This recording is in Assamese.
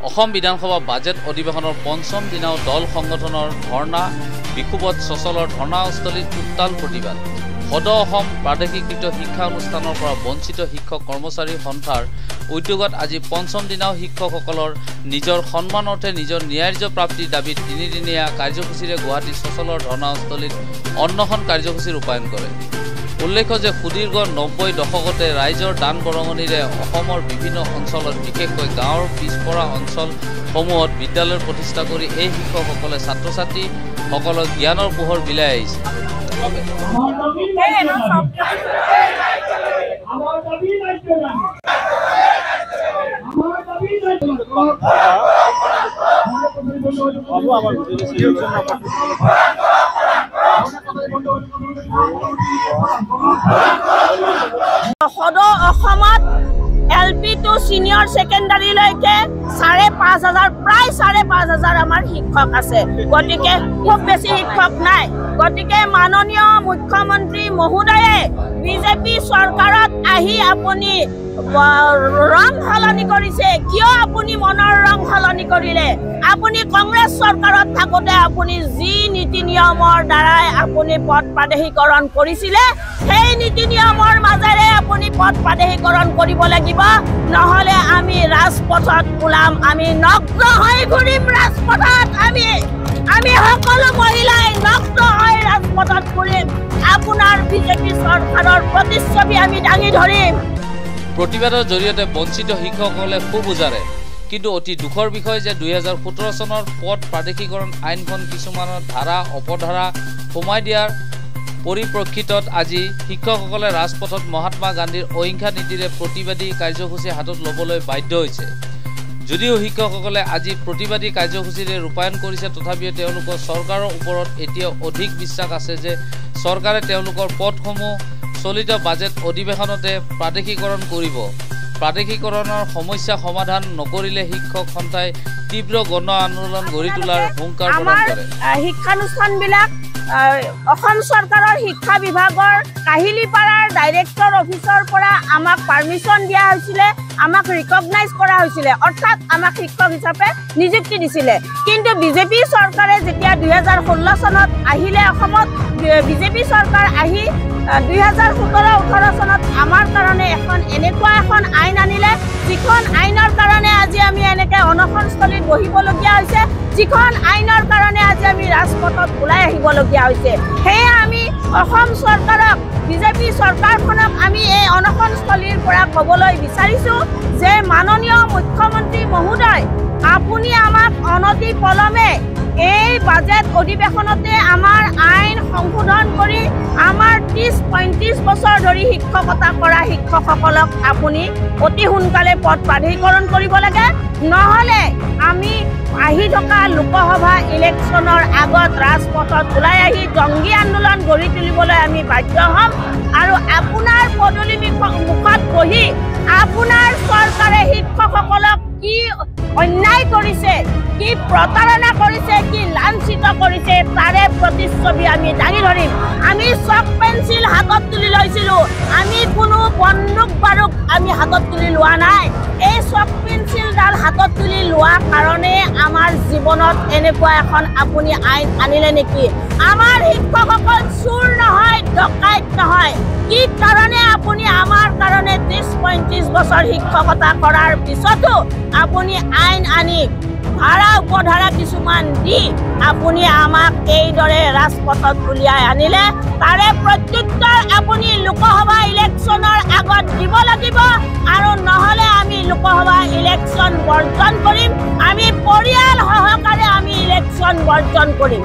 অসম বিধানসভা বাজেট অধিৱেশনৰ পঞ্চম দিনাও দল সংগঠনৰ ধৰ্ণা বিক্ষোভত সচলৰ ধৰ্ণাস্থলীত উত্তাল প্ৰতিবাদ। সদৌ অসম প্ৰাদেশিকৃত শিক্ষা অনুষ্ঠানৰ পৰা বঞ্চিত শিক্ষক কৰ্মচাৰী সন্থাৰ উদ্যোগত আজি পঞ্চম দিনাও শিক্ষকসকলৰ নিজৰ সন্মানাৰ্থে নিজৰ ন্যায্য প্ৰাপ্তিৰ দাবীত তিনিদিনীয়া কাৰ্যসূচীৰে গুৱাহাটী সচলৰ ধৰ্ণাস্থলীত অন্নশন কাৰ্যসূচী ৰূপায়ণ কৰে। উল্লেখ্য যে সুদীৰ্ঘ ৯০ দশকতে ৰাইজৰ দান বৰঙণিৰে অসমৰ বিভিন্ন অঞ্চলত বিশেষকৈ গাঁৱৰ পিছপৰা অঞ্চলসমূহত বিদ্যালয় প্ৰতিষ্ঠা কৰি এই শিক্ষকসকলে ছাত্ৰ ছাত্ৰীসকলক জ্ঞানৰ পোহৰ বিলাই আহিছে। সদৌ অসমত LP to senior secondary লৈকে ৫,৫০০ প্ৰায় ৫,৫০০ আমাৰ শিক্ষক আছে। গতিকে খুব বেছি শিক্ষক নাই। গতিকে মাননীয় মুখ্যমন্ত্ৰী মহোদয়ে বিজেপি চৰকাৰত আহি আপুনি ৰং সলনি কৰিছে। কিয় আপুনি মনৰ ৰং সলনি কৰিলে? আপুনি কংগ্ৰেছ চৰকাৰত থাকোঁতে আপুনি যি নীতি নিয়মৰ দ্বাৰাই আপুনি পদ প্ৰাদেশীকৰণ কৰিছিলে সেই নীতি নিয়মৰ মাজেৰে আপুনি পদ প্ৰাদেশীকৰণ কৰিব লাগিব। নহ'লে আমি ৰাজপথত ওলাম, আমি নগ্ন হৈ ঘূৰিম ৰাজপথত। আমি সকলো মহিলাই নগ্ন হৈ ৰাজপথত ঘূৰিম। আপোনাৰ বিজেপি চৰকাৰৰ প্ৰতিচ্ছবি আমি দাঙি ধৰিম। প্ৰতিবাদৰ জৰিয়তে বঞ্চিত শিক্ষকসকলে খুব উজাৰে। কিন্তু অতি দুখৰ বিষয় যে ২০১৭ চনৰ পদ প্ৰাদেশিকৰণ আইনখন কিছুমানৰ ধাৰা অপধাৰা সোমাই দিয়াৰ পৰিপ্ৰেক্ষিতত আজি শিক্ষকসকলে ৰাজপথত মহাত্মা গান্ধীৰ অহিংসা নীতিৰে প্ৰতিবাদী কাৰ্যসূচী হাতত ল'বলৈ বাধ্য হৈছে। যদিও শিক্ষকসকলে আজি প্ৰতিবাদী কাৰ্যসূচীৰে ৰূপায়ণ কৰিছে, তথাপিও তেওঁলোকৰ চৰকাৰৰ ওপৰত এতিয়া অধিক বিশ্বাস আছে যে চৰকাৰে তেওঁলোকৰ পদসমূহ চলিত বাজেট অধিৱেশনতে প্ৰাদেশিকৰণ কৰিব। প্ৰাদেশিকৰণৰ সমস্যা সমাধান নকৰিলে শিক্ষক সন্থাই তীব্ৰ গণ আন্দোলন গঢ়ি তোলাৰ হুংকাৰ প্ৰদান কৰে। শিক্ষানুষ্ঠানবিলাক অসম চৰকাৰৰ শিক্ষা বিভাগৰ কাহিলীপাৰাৰ ডাইৰেক্টৰ অফিচৰ পৰা আমাক পাৰ্মিশ্যন দিয়া হৈছিলে, আমাক ৰিকগনাইজ কৰা হৈছিলে, অৰ্থাৎ আমাক শিক্ষক হিচাপে নিযুক্তি দিছিলে। কিন্তু বিজেপি চৰকাৰে যেতিয়া ২০১৬ চনত আহিলে অসমত, বিজেপি চৰকাৰ আহি ২০১৭-১৮ চনত আমাৰ কাৰণে এনেকুৱা এখন আইন আনিলে, যিখন আইনৰ কাৰণে আজি আমি এনেকৈ অনশনস্থলীত বহিবলগীয়া হৈছে, যিখন আইনৰ কাৰণে আজি আমি ৰাজপথত ওলাই আহিবলগীয়া হৈছে। সেয়ে আমি অসম চৰকাৰক, বিজেপি চৰকাৰখনক আমি এই অনশনস্থলীৰ পৰা ক'বলৈ বিচাৰিছোঁ যে মাননীয় মুখ্যমন্ত্ৰী মহোদয়, আপুনি আমাক অনতি পলমে এই বাজেট অধিৱেশনতে আমাৰ আইন সংশোধন কৰি আমাৰ ৩০-৩৫ বছৰ ধৰি শিক্ষকতা কৰা শিক্ষকসকলক আপুনি অতি সোনকালে পদ প্ৰাধিকৰণ কৰিব লাগে। নহ'লে আমি আহি থকা লোকসভা ইলেকশ্যনৰ আগত ৰাজপথত ওলাই আহি জংগী আন্দোলন গঢ়ি তুলিবলৈ আমি বাধ্য হ'ম। আৰু আপোনাৰ পদূলি মুখত বহি আপোনাৰ চৰকাৰে শিক্ষকসকলক কি অন্যায় কৰিছে, কি প্ৰতাৰণা কৰিছে, কি লাঞ্ছিত কৰিছে, তাৰে প্ৰতিচ্ছবি আমি দাঙি ধৰিম। আমি চক পেঞ্চিল হাতত তুলি লৈছিলোঁ, আমি কোনো বন্দুক বাৰুক আমি হাতত তুলি লোৱা নাই। এই চক পেঞ্চিলডাল হাতত তুলি লোৱা কাৰণে আমাৰ জীৱনত এনেকুৱা এখন আপুনি আইন আনিলে নেকি? আমাৰ শিক্ষকসকল চোৰ নহয়, ডকাইত নহয়। কি কাৰণে আপুনি আমাৰ কাৰণে ৩০-৩৫ বছৰ শিক্ষকতা কৰাৰ পিছতো আপুনি আইন আনি ধাৰা উপধাৰা কিছুমান দি আপুনি আমাক এইদৰে ৰাজপথত উলিয়াই আনিলে? তাৰে প্ৰত্যুত্তৰ আপুনি লোকসভা ইলেকশ্যনৰ আগত দিব লাগিব। আৰু নহ'লে আমি লোকসভা ইলেকশ্যন বৰ্জন কৰিম। আমি পৰিয়াল সহকাৰে আমি ইলেকশ্যন বৰ্জন কৰিম।